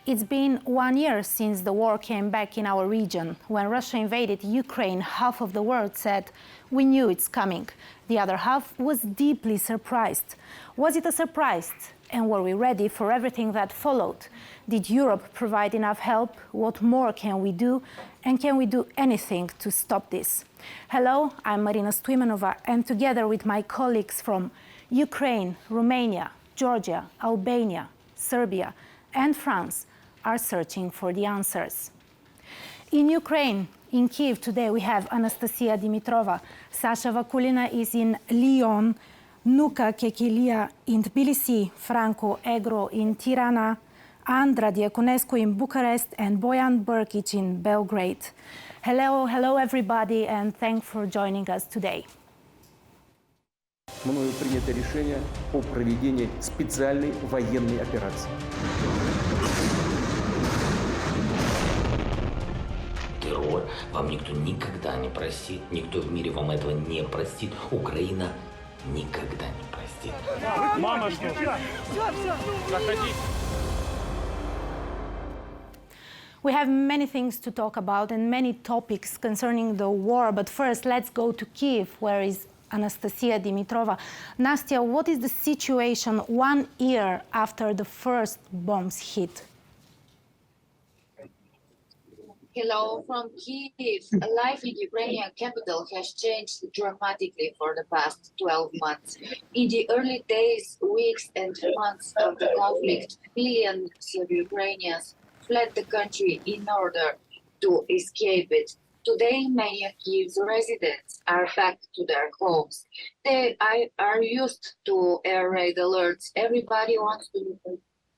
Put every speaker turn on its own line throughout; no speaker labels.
It's been 1 year since the war came back in our region. When Russia invaded Ukraine, half of the world said, "We knew it's coming." The other half was deeply surprised. Was it a surprise? And were we ready for everything that followed? Did Europe provide enough help? What more can we do? And can we do anything to stop this? Hello, I'm Marina Stoimanova, and together with my colleagues from Ukraine, Romania, Georgia, Albania, Serbia, and France, are searching for the answers. In Ukraine, in Kyiv today, we have Anastasia Dimitrova. Sasha Vakulina is in Lyon, Nuka Kekilia in Tbilisi, Franco Egro in Tirana, Andra Diaconescu in Bucharest, and Bojan Brkic in Belgrade. Hello everybody, and thanks for joining us today.
Мною принято решение о проведении специальной военной операции.
Террор вам никто никогда не простит, никто в мире вам этого не простит. Украина никогда не простит.
Мама, что? Заходи.
We have many things to talk about and many topics concerning the war, but first let's go to Kyiv, where is Anastasia Dimitrova. Nastya, what is the situation 1 year after the first bombs hit?
Hello from Kyiv. Life in Ukrainian capital has changed dramatically for the past 12 months. In the early days, weeks, and months of the conflict, millions of Ukrainians fled the country in order to escape it. Today, many of Kyiv's residents are back to their homes. They are used to air raid alerts. Everybody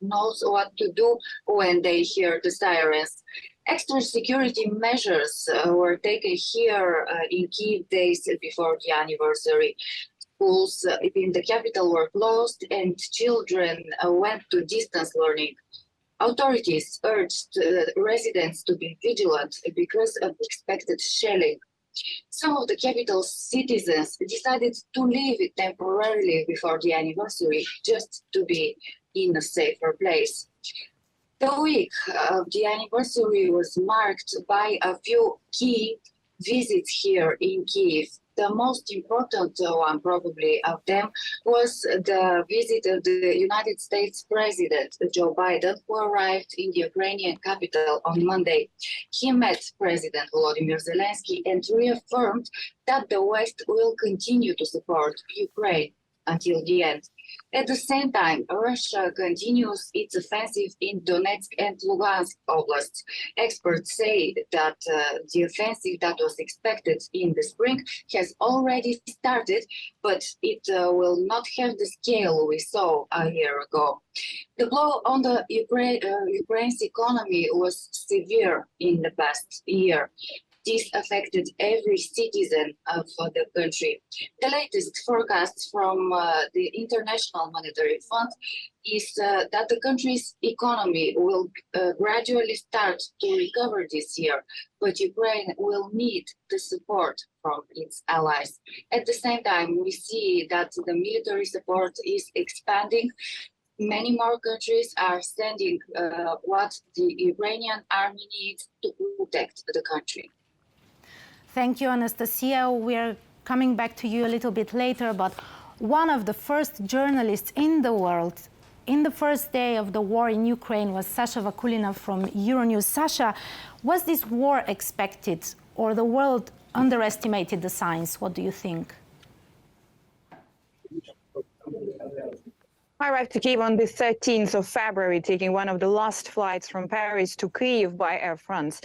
knows what to do when they hear the sirens. Extra security measures were taken here in Kyiv days before the anniversary. Schools in the capital were closed and children went to distance learning. Authorities urged residents to be vigilant because of expected shelling. Some of the capital's citizens decided to leave it temporarily before the anniversary just to be in a safer place. The week of the anniversary was marked by a few key visits here in Kyiv. The most important one, probably, of them was the visit of the United States President, Joe Biden, who arrived in the Ukrainian capital on Monday. He met President Volodymyr Zelensky and reaffirmed that the West will continue to support Ukraine until the end. At the same time, Russia continues its offensive in Donetsk and Lugansk oblasts. Experts say that the offensive that was expected in the spring has already started, but it will not have the scale we saw a year ago. The blow on the Ukraine's economy was severe in the past year. This affected every citizen of the country. The latest forecast from the International Monetary Fund is that the country's economy will gradually start to recover this year, but Ukraine will need the support from its allies. At the same time, we see that the military support is expanding. Many more countries are sending what the Ukrainian army needs to protect the country.
Thank you, Anastasia. We're coming back to you a little bit later, but one of the first journalists in the world in the first day of the war in Ukraine was Sasha Vakulina from Euronews. Sasha, was this war expected, or the world underestimated the signs? What do you think?
I arrived to Kyiv on the 13th of February, taking one of the last flights from Paris to Kyiv by Air France.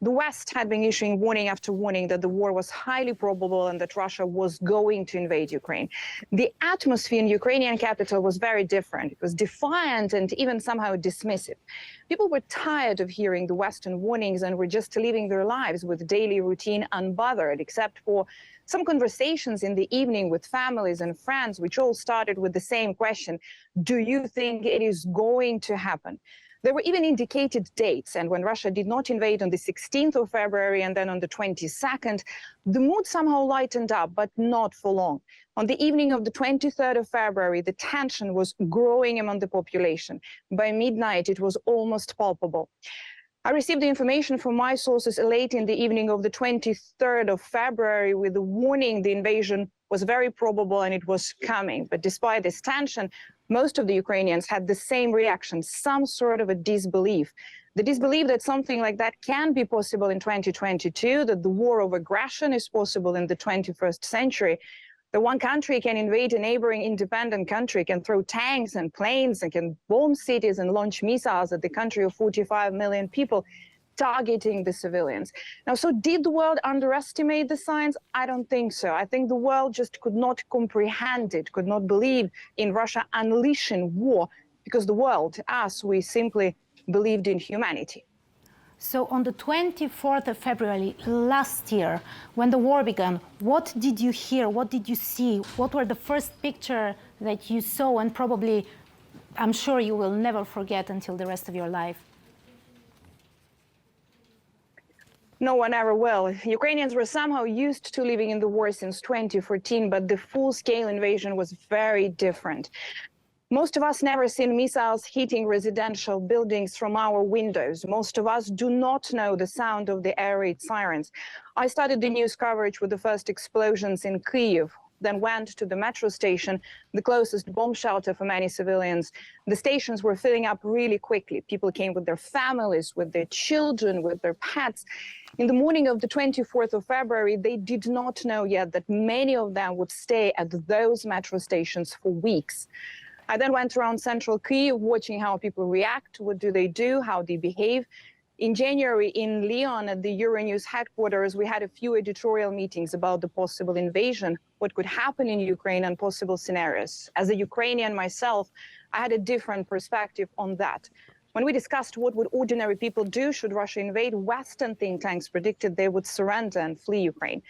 The West had been issuing warning after warning that the war was highly probable and that Russia was going to invade Ukraine. The atmosphere in Ukrainian capital was very different. It was defiant and even somehow dismissive. People were tired of hearing the Western warnings and were just living their lives with daily routine unbothered, except for some conversations in the evening with families and friends, which all started with the same question: do you think it is going to happen? There were even indicated dates, and when Russia did not invade on the 16th of February and then on the 22nd, the mood somehow lightened up, but not for long. On the evening of the 23rd of February, the tension was growing among the population. By midnight, it was almost palpable. I received the information from my sources late in the evening of the 23rd of February with the warning the invasion was very probable and it was coming. But despite this tension, most of the Ukrainians had the same reaction, some sort of a disbelief. The disbelief that something like that can be possible in 2022, that the war of aggression is possible in the 21st century, that one country can invade a neighboring independent country, can throw tanks and planes and can bomb cities and launch missiles at the country of 45 million people, targeting the civilians. Now, so did the world underestimate the signs? I don't think so. I think the world just could not comprehend it, could not believe in Russia unleashing war, because the world, us, we simply believed in humanity.
So on the 24th of February last year, when the war began, what did you hear? What did you see? What were the first picture that you saw and probably, I'm sure you will never forget until the rest of your life?
No one ever will. Ukrainians were somehow used to living in the war since 2014, but the full-scale invasion was very different. Most of us never seen missiles hitting residential buildings from our windows. Most of us do not know the sound of the air raid sirens. I started the news coverage with the first explosions in Kyiv, then went to the metro station, the closest bomb shelter for many civilians. The stations were filling up really quickly. People came with their families, with their children, with their pets. In the morning of the 24th of February, they did not know yet that many of them would stay at those metro stations for weeks. I then went around central Kyiv, watching how people react, what do they do, how they behave. In January, in Lyon, at the Euronews headquarters, we had a few editorial meetings about the possible invasion, what could happen in Ukraine, and possible scenarios. As a Ukrainian myself, I had a different perspective on that. When we discussed what would ordinary people do should Russia invade, Western think tanks predicted they would surrender and flee Ukraine.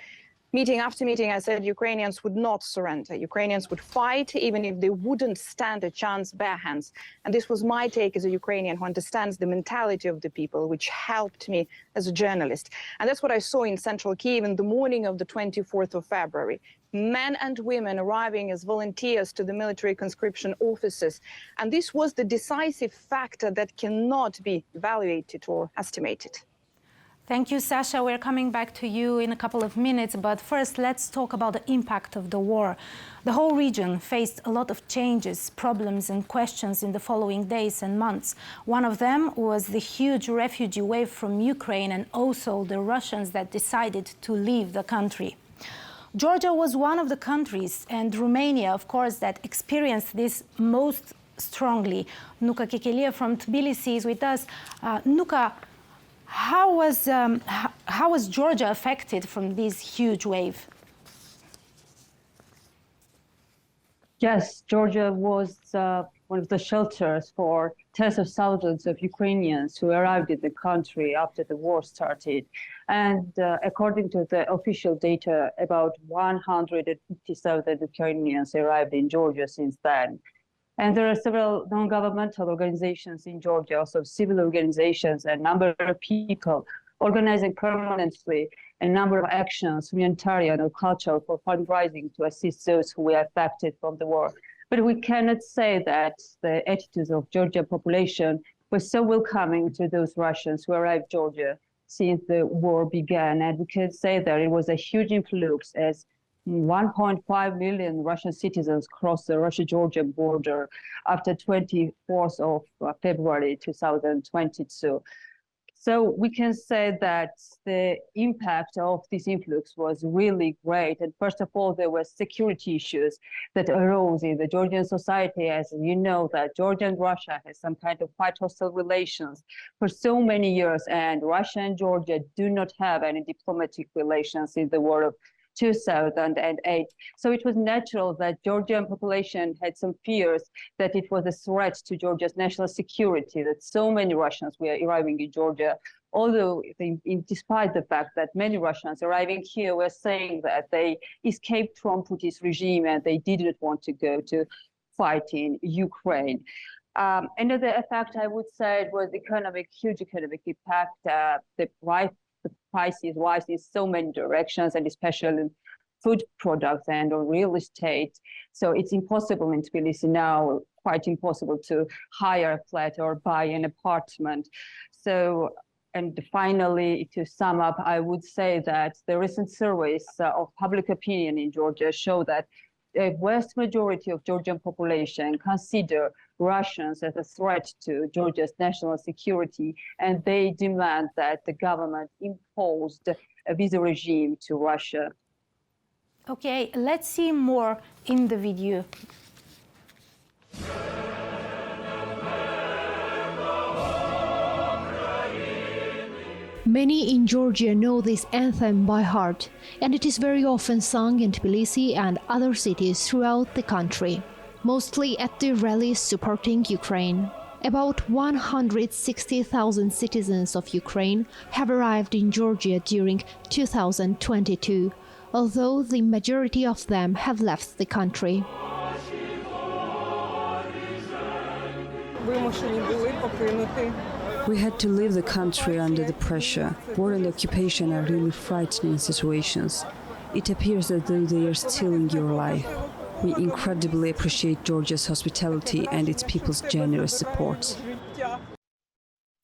Meeting after meeting, I said Ukrainians would not surrender. Ukrainians would fight even if they wouldn't stand a chance bare hands. And this was my take as a Ukrainian who understands the mentality of the people, which helped me as a journalist. And that's what I saw in central Kyiv in the morning of the 24th of February. Men and women arriving as volunteers to the military conscription offices. And this was the decisive factor that cannot be evaluated or estimated.
Thank you, Sasha. We're coming back to you in a couple of minutes, but first let's talk about the impact of the war. The whole region faced a lot of changes, problems and questions in the following days and months. One of them was the huge refugee wave from Ukraine and also the Russians that decided to leave the country. Georgia was one of the countries, and Romania, of course, that experienced this most strongly. Nuka Kekelia from Tbilisi is with us. Nuka, how was Georgia affected from this huge wave?
Yes, Georgia was one of the shelters for tens of thousands of Ukrainians who arrived in the country after the war started. And according to the official data, about 150,000 Ukrainians arrived in Georgia since then. And there are several non-governmental organizations in Georgia, also civil organizations, and a number of people organizing permanently a number of actions, humanitarian or cultural, for fundraising to assist those who were affected from the war. But we cannot say that the attitudes of Georgian population were so welcoming to those Russians who arrived in Georgia since the war began. And we can say that it was a huge influx, as 1.5 million Russian citizens crossed the Russia-Georgia border after 24th of February 2022. So we can say that the impact of this influx was really great. And first of all, there were security issues that arose in the Georgian society. As you know, that Georgia and Russia has some kind of quite hostile relations for so many years, and Russia and Georgia do not have any diplomatic relations in the war of 2008. So it was natural that Georgian population had some fears that it was a threat to Georgia's national security, that so many Russians were arriving in Georgia, although despite the fact that many Russians arriving here were saying that they escaped from Putin's regime and they didn't want to go to fight in Ukraine. Another effect, I would say, it was huge economic impact. The prices rise in so many directions, and especially in food products and on real estate. So it's impossible in Tbilisi now, quite impossible to hire a flat or buy an apartment. So, and finally, to sum up, I would say that the recent surveys of public opinion in Georgia show that a vast majority of Georgian population consider Russians as a threat to Georgia's national security, and they demand that the government imposed a visa regime to Russia.
Okay, let's see more in the video.
Many in Georgia know this anthem by heart, and it is very often sung in Tbilisi and other cities throughout the country, mostly at the rallies supporting Ukraine. About 160,000 citizens of Ukraine have arrived in Georgia during 2022, although the majority of them have left the country.
We had to leave the country under the pressure. War and occupation are really frightening situations. It appears as though they are stealing your life. We incredibly appreciate Georgia's hospitality and its people's generous support.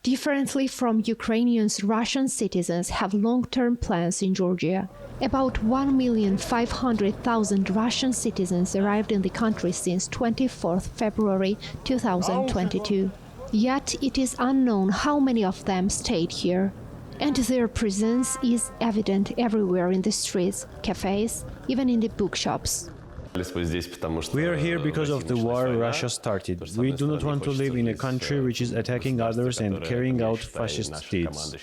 Differently from Ukrainians, Russian citizens have long-term plans in Georgia. About 1,500,000 Russian citizens arrived in the country since 24 February 2022. Yet it is unknown how many of them stayed here. And their presence is evident everywhere in the streets, cafes, even in the bookshops.
We are here because of the war Russia started. We do not want to live in a country which is attacking others and carrying out fascist deeds.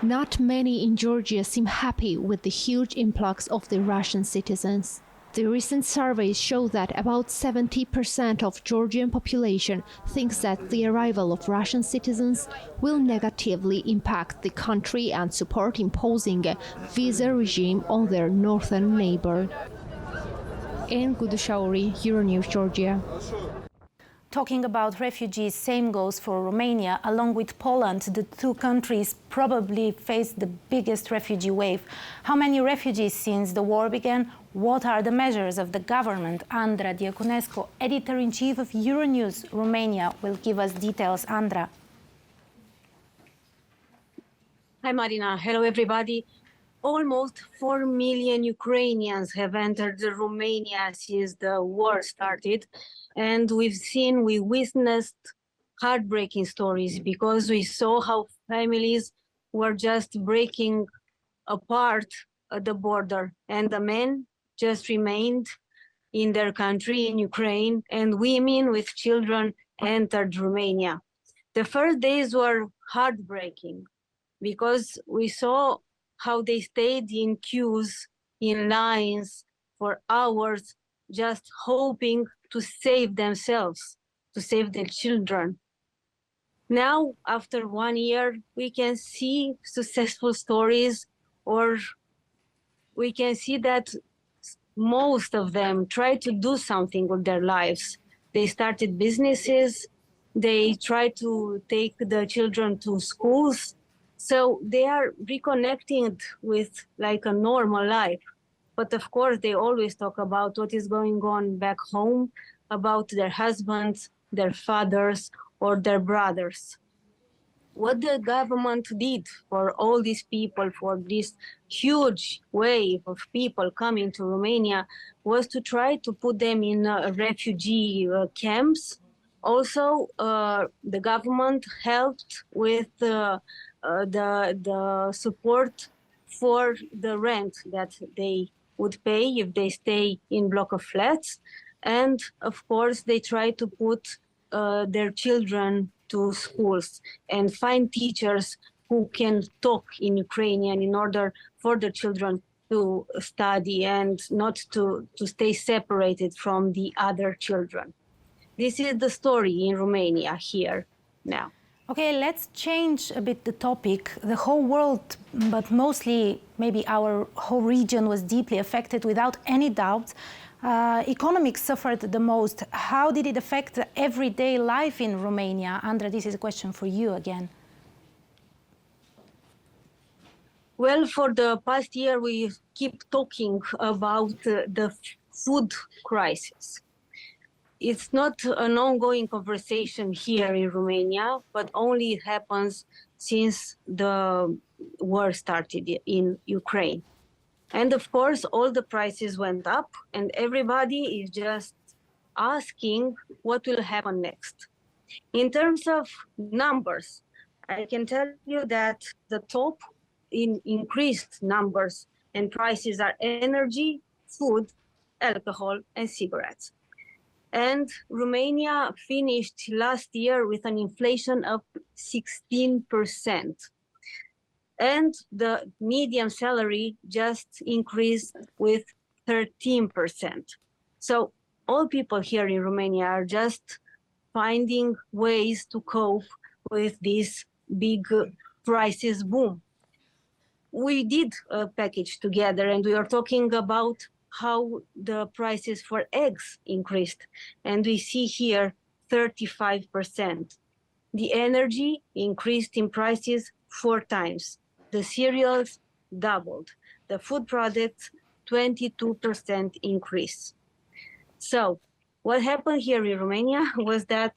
Not many in Georgia seem happy with the huge influx of the Russian citizens. The recent surveys show that about 70% of Georgian population thinks that the arrival of Russian citizens will negatively impact the country and support imposing a visa regime on their northern neighbor. Anne Gudushauri, Euronews, Georgia.
Talking about refugees, same goes for Romania. Along with Poland, the two countries probably face the biggest refugee wave. How many refugees since the war began? What are the measures of the government? Andra Diaconescu, editor-in-chief of Euronews Romania, will give us details. Andra.
Hi, Marina. Hello, everybody. Almost 4 million Ukrainians have entered Romania since the war started. And we witnessed heartbreaking stories because we saw how families were just breaking apart at the border, and the men just remained in their country, in Ukraine, and women with children entered Romania. The first days were heartbreaking because we saw how they stayed in queues, in lines for hours, just hoping to save themselves, to save their children. Now, after 1 year, we can see successful stories, or we can see that most of them try to do something with their lives. They started businesses, they try to take the children to schools, so they are reconnecting with like a normal life. But of course, they always talk about what is going on back home, about their husbands, their fathers, or their brothers. What the government did for all these people, for this huge wave of people coming to Romania, was to try to put them in refugee camps. Also, the government helped with the support for the rent that they would pay if they stay in block of flats. And of course, they try to put their children to schools and find teachers who can talk in Ukrainian in order for the children to study and not to stay separated from the other children. This is the story in Romania here now.
Okay, let's change a bit the topic. The whole world, but mostly maybe our whole region, was deeply affected without any doubt. Economics suffered the most. How did it affect everyday life in Romania? Andra, this is a question for you again.
Well, for the past year, we keep talking about the food crisis. It's not an ongoing conversation here in Romania, but only it happens since the war started in Ukraine. And of course, all the prices went up and everybody is just asking what will happen next. In terms of numbers, I can tell you that the top in increased numbers and prices are energy, food, alcohol, and cigarettes. And Romania finished last year with an inflation of 16%. And the median salary just increased with 13%. So all people here in Romania are just finding ways to cope with this big prices boom. We did a package together and we are talking about how the prices for eggs increased. And we see here 35%. The energy increased in prices 4 times. The cereals doubled. The food products, 22% increase. So what happened here in Romania was that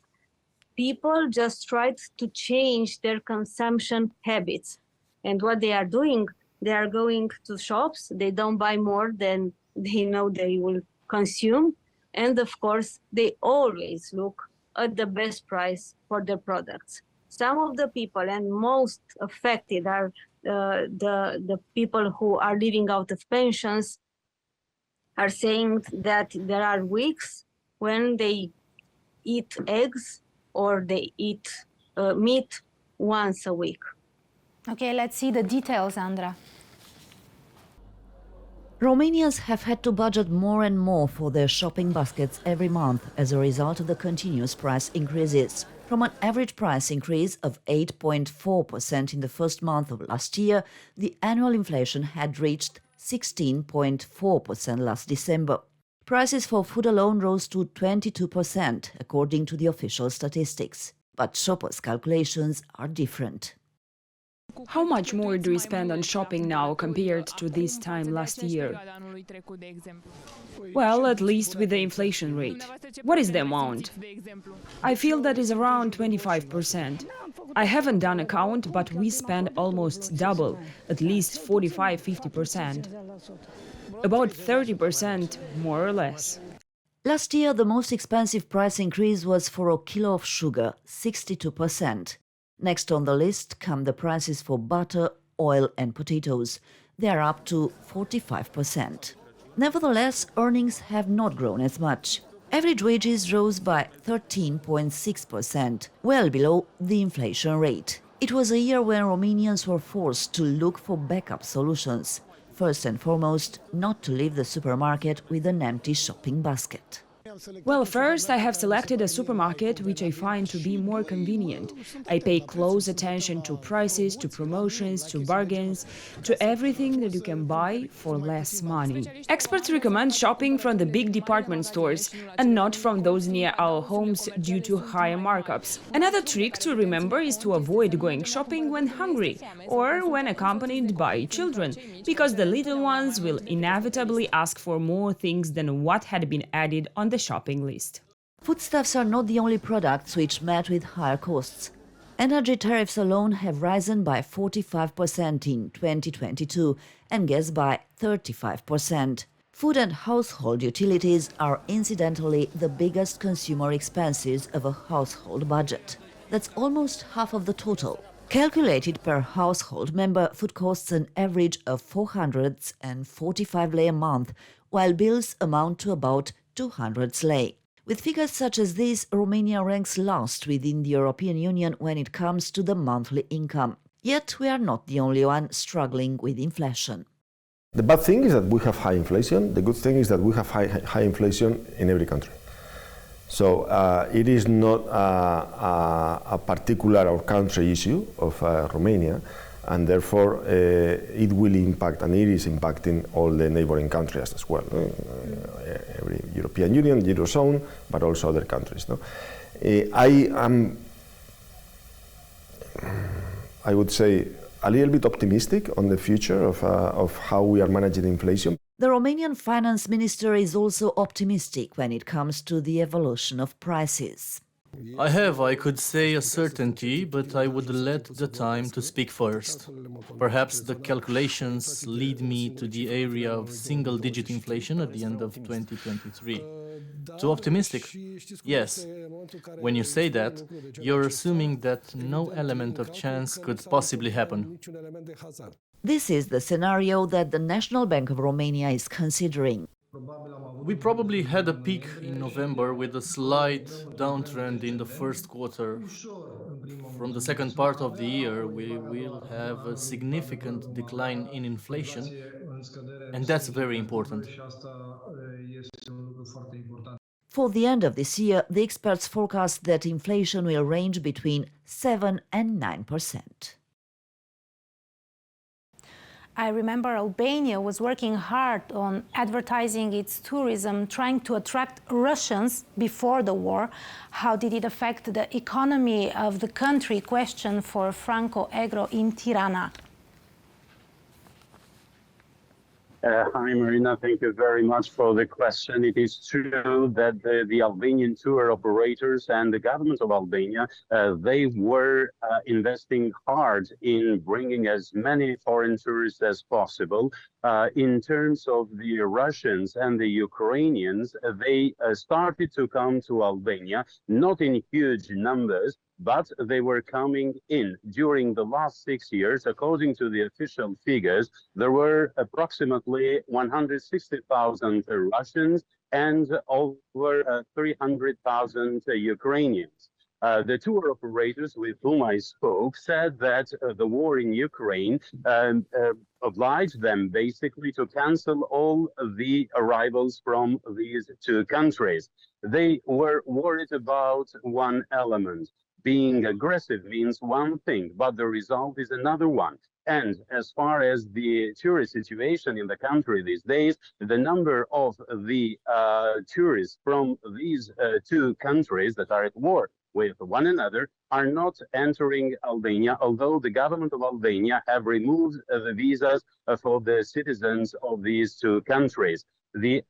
people just tried to change their consumption habits. And what they are doing, they are going to shops, they don't buy more than they know they will consume. And of course, they always look at the best price for their products. Some of the people and most affected are the people who are living out of pensions are saying that there are weeks when they eat eggs or they eat meat once a week.
Okay, let's see the details, Andra.
Romanians have had to budget more and more for their shopping baskets every month as a result of the continuous price increases. From an average price increase of 8.4% in the first month of last year, the annual inflation had reached 16.4% last December. Prices for food alone rose to 22%, according to the official statistics. But shoppers' calculations are different.
How much more do we spend on shopping now compared to this time last year? Well, at least with the inflation rate. What is the amount? I feel that is around 25%. I haven't done a count, but we spend almost double, at least 45–50%. About 30% more or less.
Last year, the most expensive price increase was for a kilo of sugar, 62%. Next on the list come the prices for butter, oil and potatoes. They are up to 45%. Nevertheless, earnings have not grown as much. Average wages rose by 13.6%, well below the inflation rate. It was a year when Romanians were forced to look for backup solutions. First and foremost, not to leave the supermarket with an empty shopping basket.
Well, first I have selected a supermarket which I find to be more convenient. I pay close attention to prices, to promotions, to bargains, to everything that you can buy for less money. Experts recommend shopping from the big department stores and not from those near our homes due to higher markups. Another trick to remember is to avoid going shopping when hungry or when accompanied by children, because the little ones will inevitably ask for more things than what had been added on the shopping list.
Foodstuffs are not the only products which met with higher costs. Energy tariffs alone have risen by 45% in 2022 and gas by 35%. Food and household utilities are incidentally the biggest consumer expenses of a household budget. That's almost half of the total. Calculated per household member, food costs an average of 445 lei a month, while bills amount to about 200 lei. With figures such as these, Romania ranks last within the European Union when it comes to the monthly income. Yet we are not the only one struggling with inflation.
The bad thing is that we have high inflation. The good thing is that we have high inflation in every country. So it is not a particular or country issue of Romania. and therefore it will impact, and it is impacting all the neighboring countries as well. Every European Union, Eurozone, but also other countries. No? I would say, a little bit optimistic on the future of how we are managing inflation.
The Romanian finance minister is also optimistic when it comes to the evolution of prices.
I could say, a certainty, but I would let the time to speak first. Perhaps the calculations lead me to the area of single-digit inflation at the end of 2023. Too optimistic? Yes. When you say that, you're assuming that no element of chance could possibly happen.
This is the scenario that the National Bank of Romania is considering.
We probably had a peak in November with a slight downtrend in the first quarter. From the second part of the year, we will have a significant decline in inflation, and that's very important.
For the end of this year, the experts forecast that inflation will range between 7 and 9%.
I remember Albania was working hard on advertising its tourism, trying to attract Russians before the war. How did it affect the economy of the country? Question for Franco Egro in Tirana.
Hi, Marina. Thank you very much for the question. It is true that the Albanian tour operators and the government of Albania, they were investing hard in bringing as many foreign tourists as possible. In terms of the Russians and the Ukrainians, they started to come to Albania, not in huge numbers, but they were coming in. During the last 6 years, according to the official figures, there were approximately 160,000 Russians and over 300,000 Ukrainians. The tour operators with whom I spoke said that the war in Ukraine obliged them basically to cancel all the arrivals from these two countries. They were worried about one element. Being aggressive means one thing, but the result is another one. And as far as the tourist situation in the country these days, the number of the tourists from these two countries that are at war with one another are not entering Albania, although the government of Albania have removed the visas for the citizens of these two countries.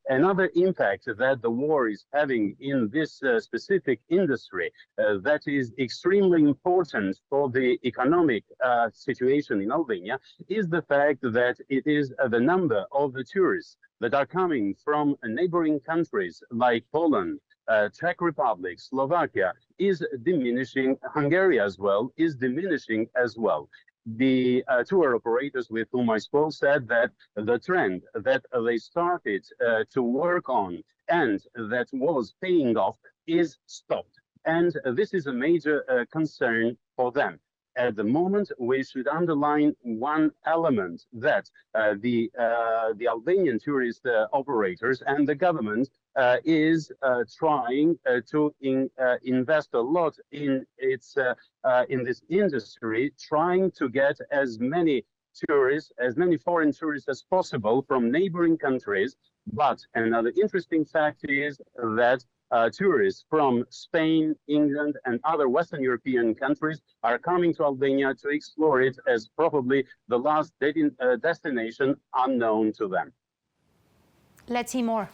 Another impact that the war is having in this specific industry that is extremely important for the economic situation in Albania is the fact that it is the number of the tourists that are coming from neighboring countries like Poland, Czech Republic, Slovakia is diminishing. Hungary as well is diminishing as well. The tour operators with whom I spoke said that the trend that they started to work on and that was paying off is stopped. And this is a major concern for them. At the moment, we should underline one element that the Albanian tourist operators and the government is trying to invest a lot in this industry, trying to get as many tourists, as many foreign tourists as possible from neighboring countries. But another interesting fact is that tourists from Spain, England, and other Western European countries are coming to Albania to explore it as probably the last destination unknown to them.
Let's see more.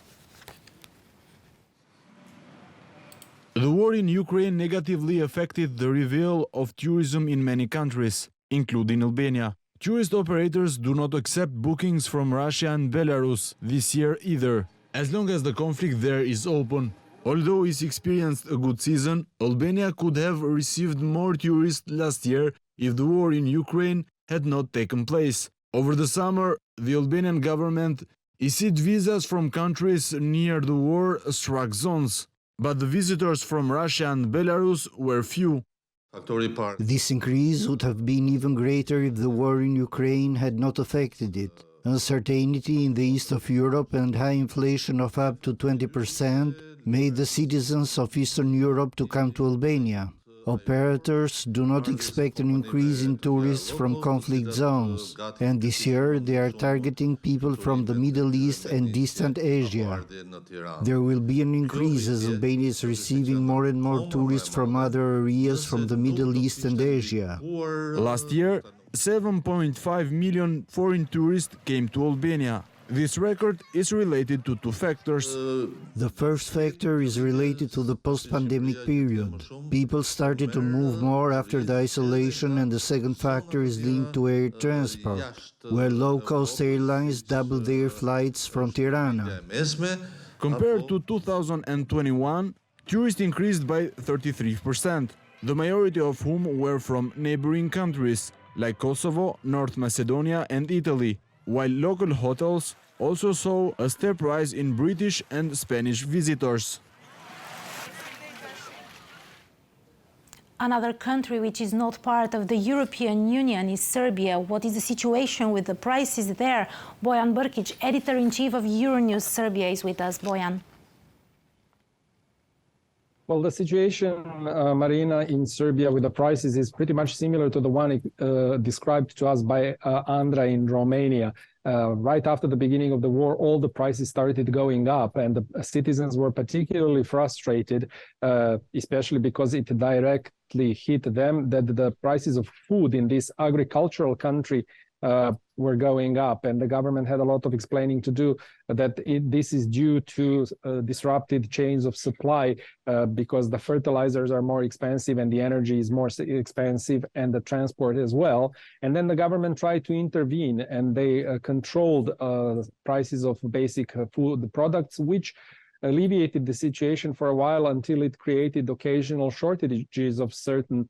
The war in Ukraine negatively affected the reveal of tourism in many countries, including Albania. Tourist operators do not accept bookings from Russia and Belarus this year either, as long as the conflict there is open. Although it's experienced a good season, Albania could have received more tourists last year if the war in Ukraine had not taken place. Over the summer, the Albanian government issued visas from countries near the war-struck zones, but the visitors from Russia and Belarus were few.
This increase would have been even greater if the war in Ukraine had not affected it. Uncertainty in the east of Europe and high inflation of up to 20% made the citizens of Eastern Europe to come to Albania. Operators do not expect an increase in tourists from conflict zones, and this year they are targeting people from the Middle East and distant Asia. There will be an increase as Albania is receiving more and more tourists from other areas from the Middle East and Asia.
Last year, 7.5 million foreign tourists came to Albania. This record is related to two factors.
The first factor is related to the post-pandemic period. People started to move more after the isolation, and the second factor is linked to air transport, where low-cost airlines doubled their flights from Tirana.
Compared to 2021, tourists increased by 33%, the majority of whom were from neighboring countries like Kosovo, North Macedonia and Italy, while local hotels also saw a steep rise in British and Spanish visitors.
Another country which is not part of the European Union is Serbia. What is the situation with the prices there? Bojan Brkic, editor-in-chief of Euronews Serbia, is with us. Bojan.
Well, the situation, Marina, in Serbia with the prices is pretty much similar to the one described to us by Andra in Romania. Right after the beginning of the war, all the prices started going up, and the citizens were particularly frustrated, especially because it directly hit them, that the prices of food in this agricultural country were going up, and the government had a lot of explaining to do, that this is due to disrupted chains of supply, because the fertilizers are more expensive and the energy is more expensive and the transport as well. And then the government tried to intervene, and they controlled prices of basic food products, which alleviated the situation for a while until it created occasional shortages of certain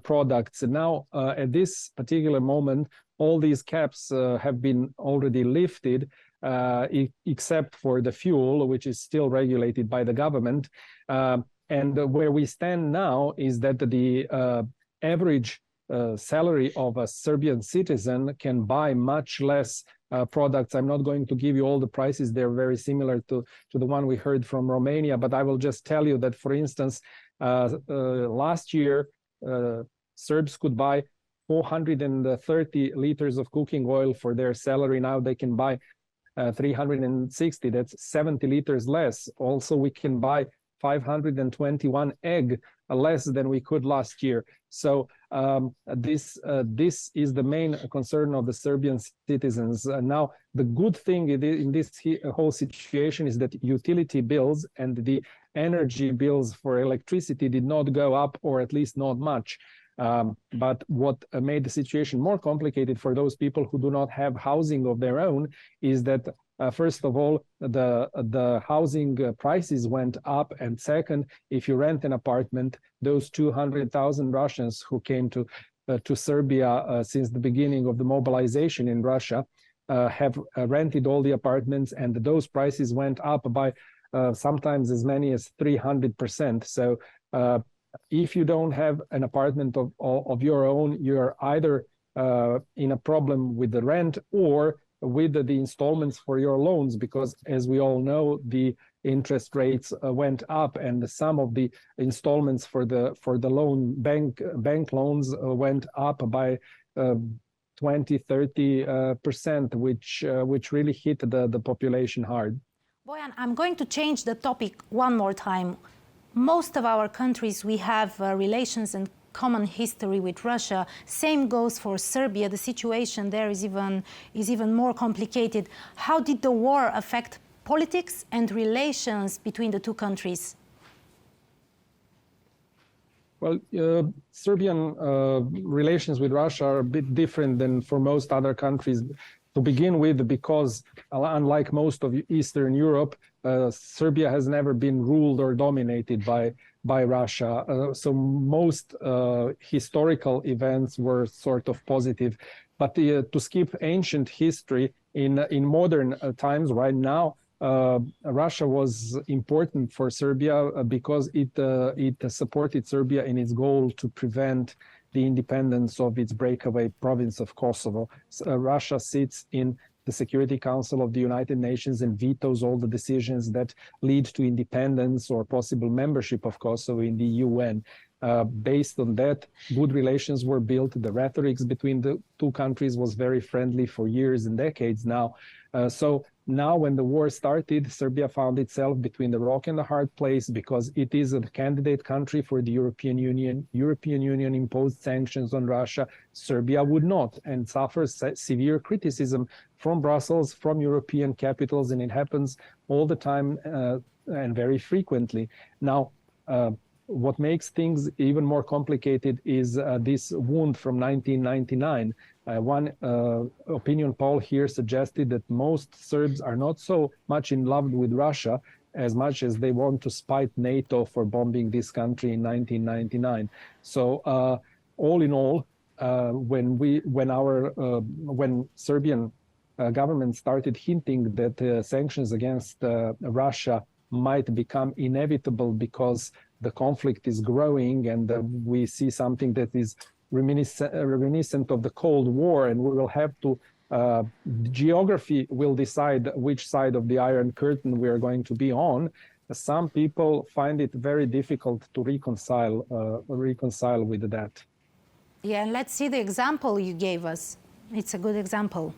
products. And now, at this particular moment, all these caps have been already lifted, except for the fuel, which is still regulated by the government. And where we stand now is that the average salary of a Serbian citizen can buy much less products. I'm not going to give you all the prices. They're very similar to the one we heard from Romania, but I will just tell you that, for instance, last year, Serbs could buy 430 liters of cooking oil for their salary. Now they can buy 360. That's 70 liters less. Also, we can buy 521 egg less than we could last year. So this is the main concern of the Serbian citizens. Now, the good thing in this whole situation is that utility bills and the energy bills for electricity did not go up, or at least not much. But what made the situation more complicated for those people who do not have housing of their own is that, first of all, the housing prices went up, and second, if you rent an apartment, those 200,000 Russians who came to Serbia since the beginning of the mobilization in Russia have rented all the apartments, and those prices went up by sometimes as many as 300%. So if you don't have an apartment of your own, you're either in a problem with the rent or with the installments for your loans, because as we all know, the interest rates went up, and some of the installments for the loan bank loans went up by 20-30%, which really hit the population hard.
Bojan, I'm going to change the topic one more time. Most of our countries, we have relations and common history with Russia. Same goes for Serbia. The situation there is even more complicated. How did the war affect politics and relations between the two countries?
Well, Serbian relations with Russia are a bit different than for most other countries. To begin with, because unlike most of Eastern Europe, Serbia has never been ruled or dominated by Russia. So most historical events were sort of positive. But to skip ancient history, in modern times, right now, Russia was important for Serbia because it supported Serbia in its goal to prevent the independence of its breakaway province of Kosovo. Russia sits in the Security Council of the United Nations and vetoes all the decisions that lead to independence or possible membership of Kosovo in the UN. Based on that, good relations were built. The rhetoric between the two countries was very friendly for years and decades now. So now when the war started, Serbia found itself between the rock and the hard place because it is a candidate country for the European Union. European Union imposed sanctions on Russia. Serbia would not, and suffers severe criticism from Brussels, from European capitals, and it happens all the time and very frequently. Now, what makes things even more complicated is this wound from 1999. One opinion poll here suggested that most Serbs are not so much in love with Russia as much as they want to spite NATO for bombing this country in 1999. So all in all, when Serbian government started hinting that sanctions against Russia might become inevitable because the conflict is growing and we see something that is reminiscent of the Cold War, and we will have to, geography will decide which side of the Iron Curtain we are going to be on. Some people find it very difficult to reconcile with that.
Yeah, and let's see the example you gave us. It's a good example.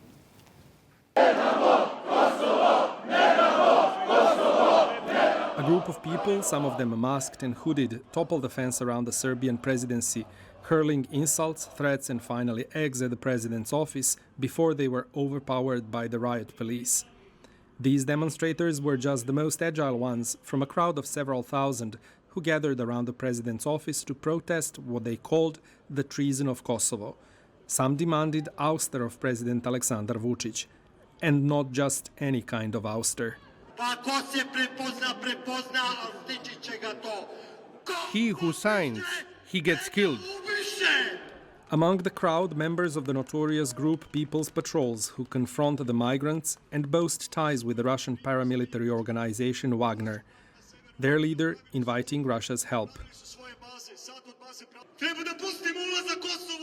A group of people, some of them masked and hooded, toppled the fence around the Serbian presidency, hurling insults, threats and finally eggs at the president's office before they were overpowered by the riot police. These demonstrators were just the most agile ones from a crowd of several thousand who gathered around the president's office to protest what they called the treason of Kosovo. Some demanded ouster of President Aleksandar Vučić, and not just any kind of ouster.
He who signs, he gets killed.
Among the crowd, members of the notorious group People's Patrols, who confront the migrants and boast ties with the Russian paramilitary organization Wagner. Their leader inviting Russia's help.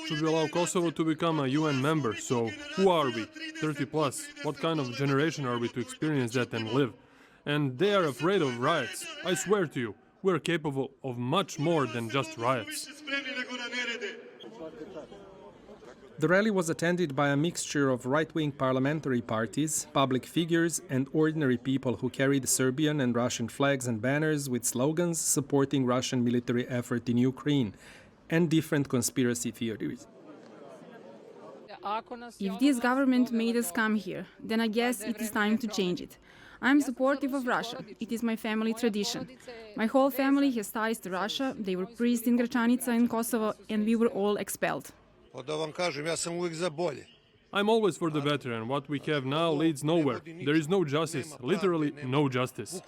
Should we allow Kosovo to become a UN member? So, who are we? 30 plus. What kind of generation are we to experience that and live? And they are afraid of riots. I swear to you, we're capable of much more than just riots.
The rally was attended by a mixture of right-wing parliamentary parties, public figures and ordinary people who carried Serbian and Russian flags and banners with slogans supporting Russian military effort in Ukraine and different conspiracy theories.
If this government made us come here, then I guess it is time to change it. I'm supportive of Russia. It is my family tradition. My whole family has ties to Russia. They were priests in Gračanica in Kosovo, and we were all expelled.
I'm always for the better, and what we have now leads nowhere. There is no justice, literally no justice.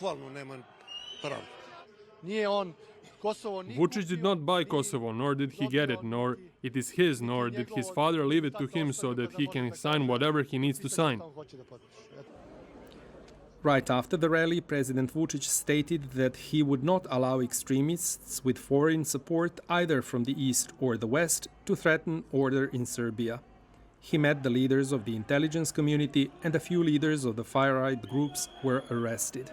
Vučić did not buy Kosovo, nor did he get it, nor it is his, nor did his father leave it to him so that he can sign whatever he needs to sign.
Right after the rally, President Vučić stated that he would not allow extremists with foreign support either from the east or the west to threaten order in Serbia. He met the leaders of the intelligence community, and a few leaders of the far-right groups were arrested.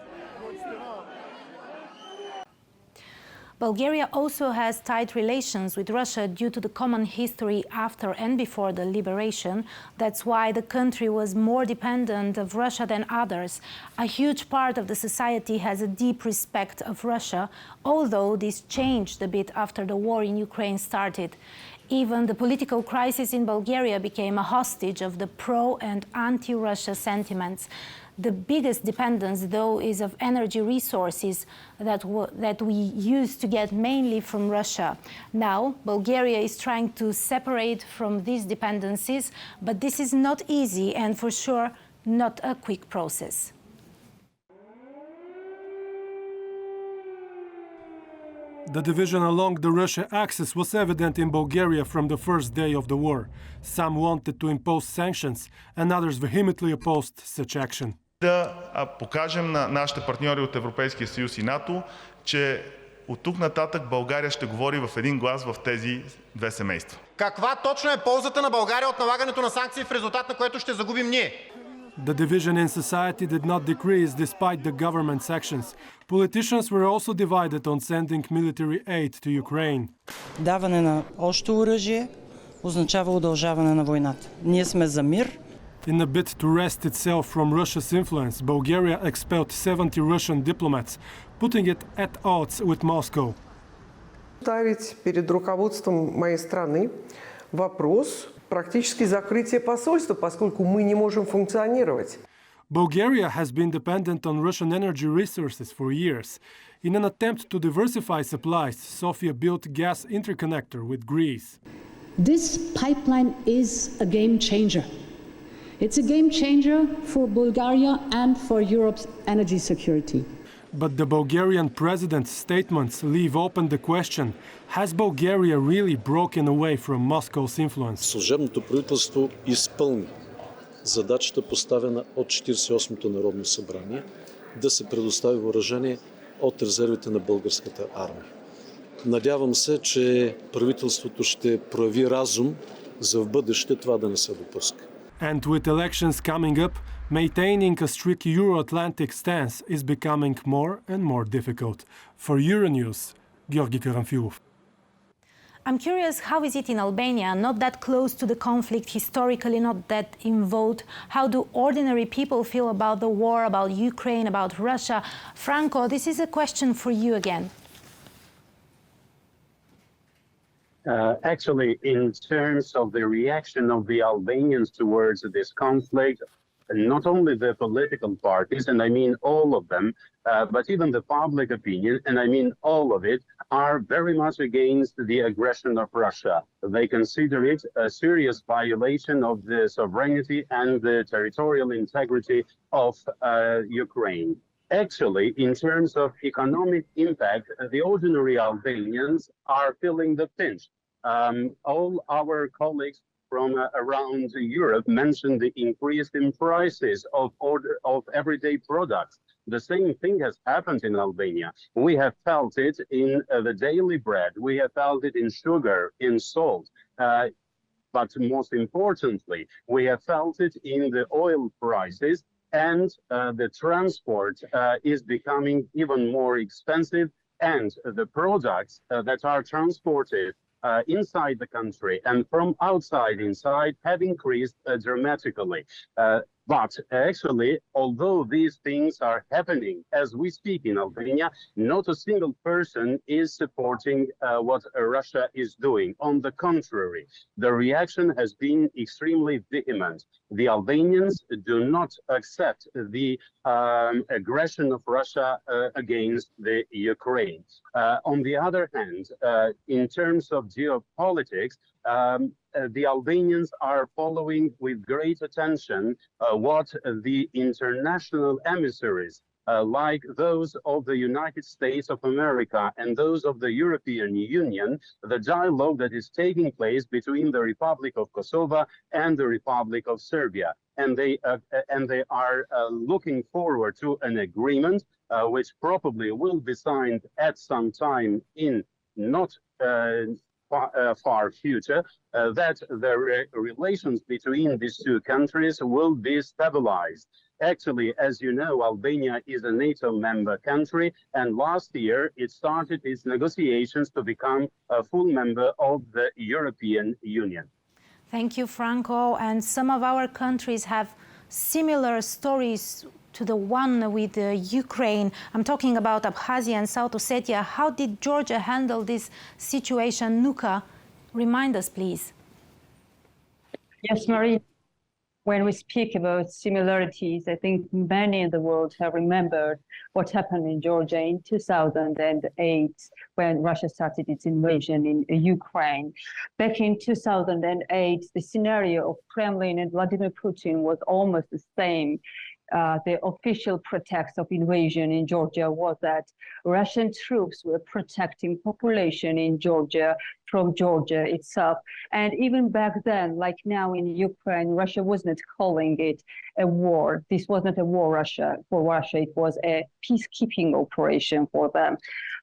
Bulgaria also has tight relations with Russia due to the common history after and before the liberation. That's why the country was more dependent of Russia than others. A huge part of the society has a deep respect of Russia, although this changed a bit after the war in Ukraine started. Even the political crisis in Bulgaria became a hostage of the pro- and anti-Russia sentiments. The biggest dependence, though, is of energy resources that we used to get mainly from Russia. Now, Bulgaria is trying to separate from these dependencies, but this is not easy and for sure not a quick process.
The division along the Russia axis was evident in Bulgaria from the first day of the war. Some wanted to impose sanctions, and others vehemently opposed such action.
Да покажем на нашите партньори от Европейския съюз и НАТО, че от тук нататък България ще говори в един глас в тези две семейства.
Каква точно е ползата на България от налагането на санкции, в резултат на което ще загубим ние?
The division in society did not decrease despite the government's actions. Politicians were also divided on sending military aid to Ukraine.
Даване на още оръжие означава удължаване на войната. Ние сме за мир.
In a bid to wrest itself from Russia's influence, Bulgaria expelled 70 Russian diplomats, putting it at odds with Moscow.
Ставить перед руководством моей страны вопрос практически закрытия посольства, поскольку мы не можем функционировать.
Bulgaria has been dependent on Russian energy resources for years. In an attempt to diversify supplies, Sofia built gas interconnector with Greece.
This pipeline is a game changer. It's a game changer for Bulgaria and for Europe's energy security.
But the Bulgarian president's statements leave open the question, has Bulgaria really broken away from Moscow's influence?
Служебното правителство изпълни задачата, поставена от 48-то Народно събрание, да се предостави въоръжение от резервите на българската армия. Надявам се, че правителството ще прояви разум за в бъдеще това да не се допуска.
And with elections coming up, maintaining a strict Euro-Atlantic stance is becoming more and more difficult. For Euronews, Georgi Karamfilov.
I'm curious, how is it in Albania, not that close to the conflict, historically not that involved? How do ordinary people feel about the war, about Ukraine, about Russia? Franco, this is a question for you again.
Actually, in terms of the reaction of the Albanians towards this conflict, not only the political parties, and I mean all of them, but even the public opinion, and I mean all of it, are very much against the aggression of Russia. They consider it a serious violation of the sovereignty and the territorial integrity of Ukraine. Actually, in terms of economic impact, the ordinary Albanians are feeling the pinch. All our colleagues from around Europe mentioned the increase in prices of everyday products. The same thing has happened in Albania. We have felt it in the daily bread. We have felt it in sugar, in salt. But most importantly, we have felt it in the oil prices, and the transport is becoming even more expensive, and the products that are transported inside the country and from outside inside have increased dramatically. But actually, although these things are happening as we speak in Albania, not a single person is supporting what Russia is doing. On the contrary, the reaction has been extremely vehement. The Albanians do not accept the aggression of Russia against the Ukraine. On the other hand, in terms of geopolitics, the Albanians are following with great attention what the international emissaries, like those of the United States of America and those of the European Union, the dialogue that is taking place between the Republic of Kosovo and the Republic of Serbia. And they are looking forward to an agreement which probably will be signed at some time in not far future, that the relations between these two countries will be stabilized. Actually, as you know, Albania is a NATO member country, and last year it started its negotiations to become a full member of the European Union.
Thank you, Franco. And some of our countries have similar stories to the one with Ukraine. I'm talking about Abkhazia and South Ossetia. How did Georgia handle this situation? Nuka, remind us, please.
Yes, Marie. When we speak about similarities, I think many in the world have remembered what happened in Georgia in 2008 when Russia started its invasion in Ukraine. Back in 2008, the scenario of Kremlin and Vladimir Putin was almost the same. The official pretext of invasion in Georgia was that Russian troops were protecting population in Georgia from Georgia itself. And even back then, like now in Ukraine, Russia was not calling it a war. This was not a war for Russia. It was a peacekeeping operation for them.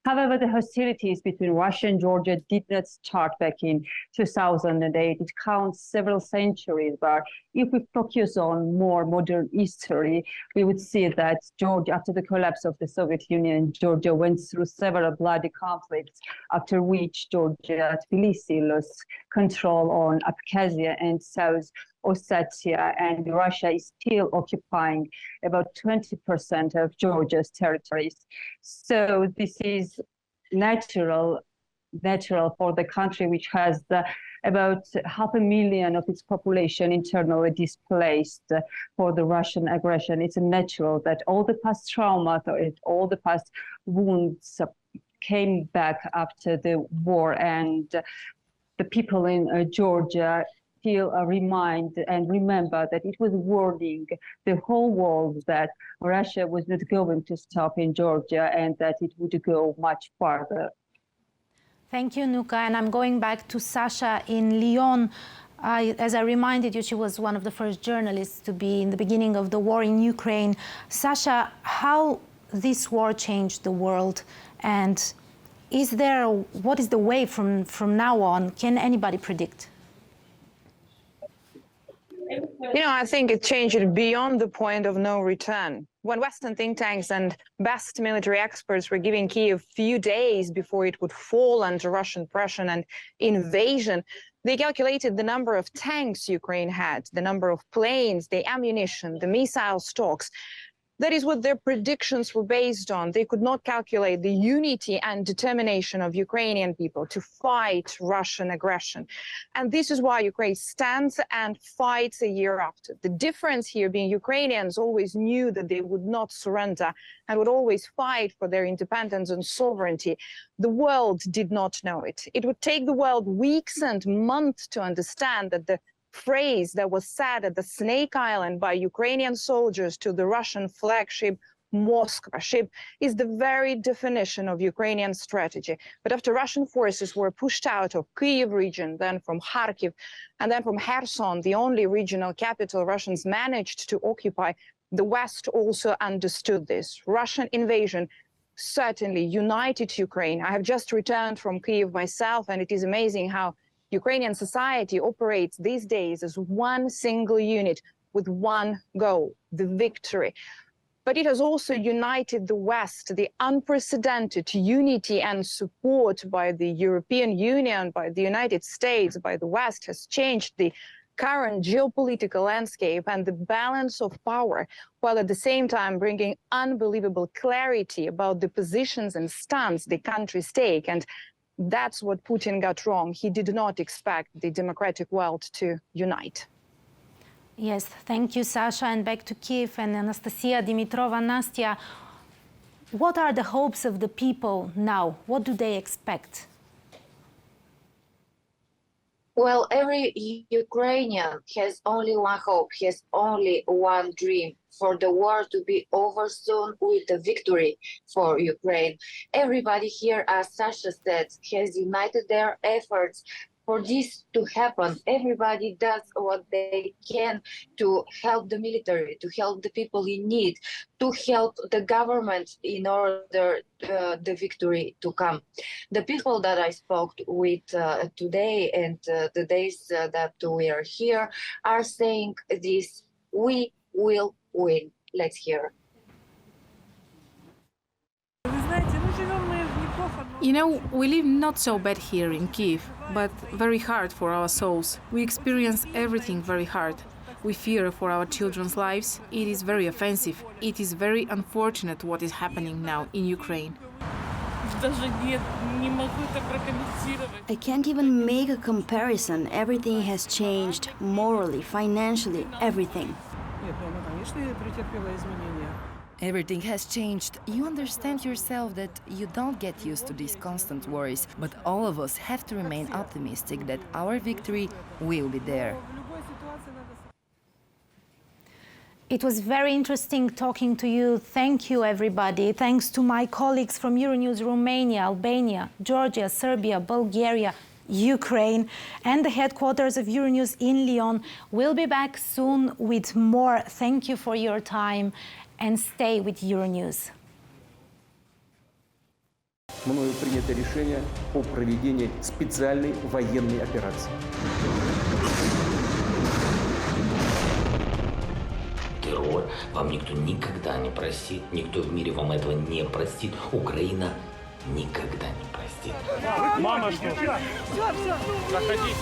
However, the hostilities between Russia and Georgia did not start back in 2008. It counts several centuries, but if we focus on more modern history, we would see that Georgia, after the collapse of the Soviet Union, Georgia went through several bloody conflicts, after which Georgia, Tbilisi, lost control on Abkhazia and South Ossetia, and Russia is still occupying about 20% of Georgia's territories. So this is natural for the country which has about 500,000 of its population internally displaced for the Russian aggression. It's natural that all the past trauma, all the past wounds came back after the war, and the people in Georgia still remind and remember that it was warning the whole world that Russia was not going to stop in Georgia and that it would go much farther.
Thank you, Nuka. And I'm going back to Sasha in Lyon. As I reminded you, she was one of the first journalists to be in the beginning of the war in Ukraine. Sasha, how this war changed the world, and what is the way from now on? Can anybody predict?
You know, I think it changed beyond the point of no return. When Western think tanks and best military experts were giving Kyiv few days before it would fall under Russian pressure and invasion, they calculated the number of tanks Ukraine had, the number of planes, the ammunition, the missile stocks. That is what their predictions were based on. They could not calculate the unity and determination of Ukrainian people to fight Russian aggression. And this is why Ukraine stands and fights a year after. The difference here being Ukrainians always knew that they would not surrender and would always fight for their independence and sovereignty. The world did not know it. It would take the world weeks and months to understand that the phrase that was said at the Snake Island by Ukrainian soldiers to the Russian flagship Moskva ship is the very definition of Ukrainian strategy. But after Russian forces were pushed out of Kyiv region, then from Kharkiv, and then from Kherson, the only regional capital Russians managed to occupy, the West also understood this. Russian invasion certainly united Ukraine. I have just returned from Kyiv myself, and it is amazing how Ukrainian society operates these days as one single unit with one goal, the victory. But it has also united the West. The unprecedented unity and support by the European Union, by the United States, by the West has changed the current geopolitical landscape and the balance of power, while at the same time bringing unbelievable clarity about the positions and stance the countries take. And that's what Putin got wrong. He did not expect the democratic world to unite.
Yes, thank you, Sasha. And back to Kyiv and Anastasia Dimitrova. Nastya, what are the hopes of the people now? What do they expect?
Well, every Ukrainian has only one hope, has only one dream, for the war to be over soon with a victory for Ukraine. Everybody here, as Sasha said, has united their efforts for this to happen. Everybody does what they can to help the military, to help the people in need, to help the government in order the victory to come. The people that I spoke with today and the days that we are here are saying this: we will win. Let's hear.
You know, we live not so bad here in Kyiv, but very hard for our souls. We experience everything very hard. We fear for our children's lives. It is very offensive. It is very unfortunate what is happening now in Ukraine.
I can't even make a comparison. Everything has changed morally, financially, everything.
Everything has changed. You understand yourself that you don't get used to these constant worries, but all of us have to remain optimistic that our victory will be there.
It was very interesting talking to you. Thank you, everybody. Thanks to my colleagues from Euronews, Romania, Albania, Georgia, Serbia, Bulgaria, Ukraine. And the headquarters of Euronews in Lyon will be back soon with more. Thank you for your time and stay with Euronews.
Мною принято решение о проведении специальной военной операции.
Террор вам никто никогда не простит, никто в мире вам этого не простит. Украина никогда не простит.
Мама, что? Все. Заходите.